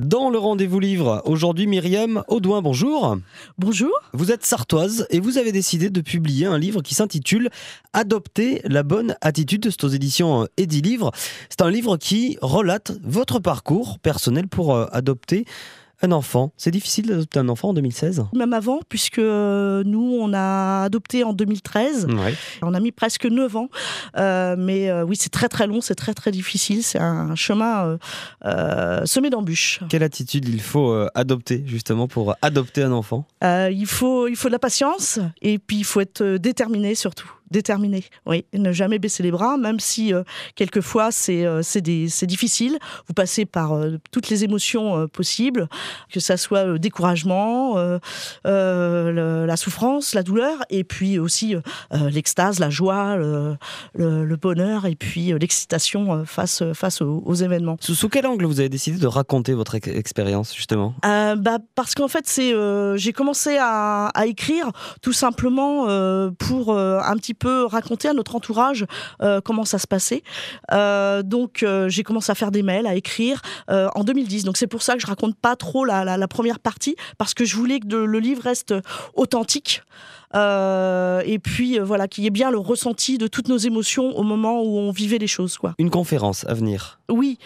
Dans le rendez-vous livre, aujourd'hui Myriam Audouin, bonjour. Bonjour. Vous êtes sartoise et vous avez décidé de publier un livre qui s'intitule « Adopter la bonne attitude ». C'est aux éditions Edilivre. C'est un livre qui relate votre parcours personnel pour adopter un enfant. C'est difficile d'adopter un enfant en 2016 ? Même avant, puisque nous, on a adopté en 2013. Ouais. On a mis presque 9 ans. Mais oui, c'est très très long, c'est très très difficile. C'est un chemin semé d'embûches. Quelle attitude il faut adopter justement pour adopter un enfant ? Il faut de la patience et puis il faut être déterminé surtout. Déterminé, oui. Ne jamais baisser les bras, même si quelquefois c'est difficile. Vous passez par toutes les émotions possibles, que ça soit le découragement, la souffrance, la douleur, et puis aussi l'extase, la joie, le bonheur, et puis l'excitation face aux événements. Sous quel angle vous avez décidé de raconter votre expérience justement ? Parce qu'en fait, j'ai commencé à écrire tout simplement pour un petit peu raconter à notre entourage comment ça se passait. Donc j'ai commencé à faire des mails, à écrire en 2010. Donc c'est pour ça que je raconte pas trop la première partie, parce que je voulais que le livre reste authentique. Et puis voilà, qu'il y ait bien le ressenti de toutes nos émotions au moment où on vivait les choses, quoi. Une conférence à venir ? Oui,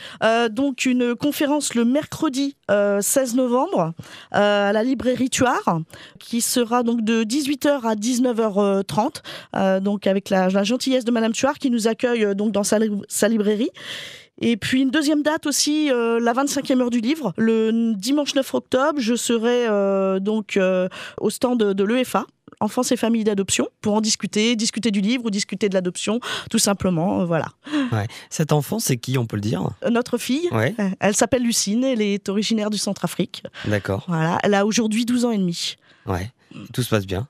donc une conférence le mercredi 16 novembre à la librairie Tuard, qui sera donc de 18h à 19h30, donc avec la gentillesse de Madame Tuard qui nous accueille donc dans sa librairie. Et puis une deuxième date aussi, la 25e heure du livre, le dimanche 9 octobre, je serai donc au stand de l'EFA, Enfance et familles d'adoption, pour en discuter du livre ou discuter de l'adoption, tout simplement, voilà. Ouais. Cette enfant, c'est qui, on peut le dire ? Notre fille, Ouais. Elle s'appelle Lucine, elle est originaire du Centrafrique. D'accord. Voilà, elle a aujourd'hui 12 ans et demi. Ouais. Tout se passe bien ?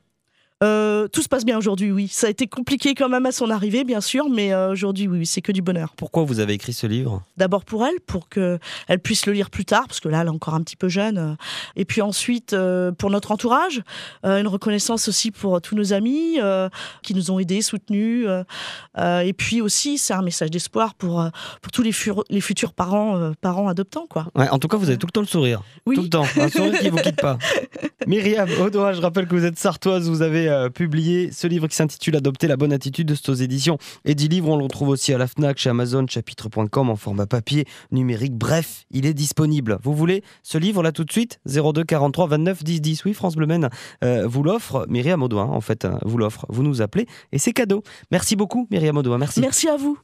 Tout se passe bien aujourd'hui, oui. Ça a été compliqué quand même à son arrivée, bien sûr, mais aujourd'hui, oui, c'est que du bonheur. Pourquoi vous avez écrit ce livre ? D'abord pour qu'elle puisse le lire plus tard, parce que là, elle est encore un petit peu jeune. Et puis ensuite, pour notre entourage, une reconnaissance aussi pour tous nos amis qui nous ont aidés, soutenus. Et puis aussi, c'est un message d'espoir pour tous les futurs parents adoptants, quoi. Ouais, en tout cas, vous avez tout le temps le sourire. Oui. Tout le temps. Un sourire qui ne vous quitte pas. Myriam Audouin, je rappelle que vous êtes sartoise. Vous avez publié ce livre qui s'intitule « Adopter la bonne attitude ». C'est aux éditions Edilivre. On le retrouve aussi à la Fnac, chez Amazon, chapitre.com, en format papier, numérique. Bref, il est disponible. Vous voulez ce livre là tout de suite ? 02 43 29 10 10. Oui, France Bleu Maine vous l'offre. Myriam Audouin, en fait, vous l'offre. Vous nous appelez et c'est cadeau. Merci beaucoup, Myriam Audouin. Merci. Merci à vous.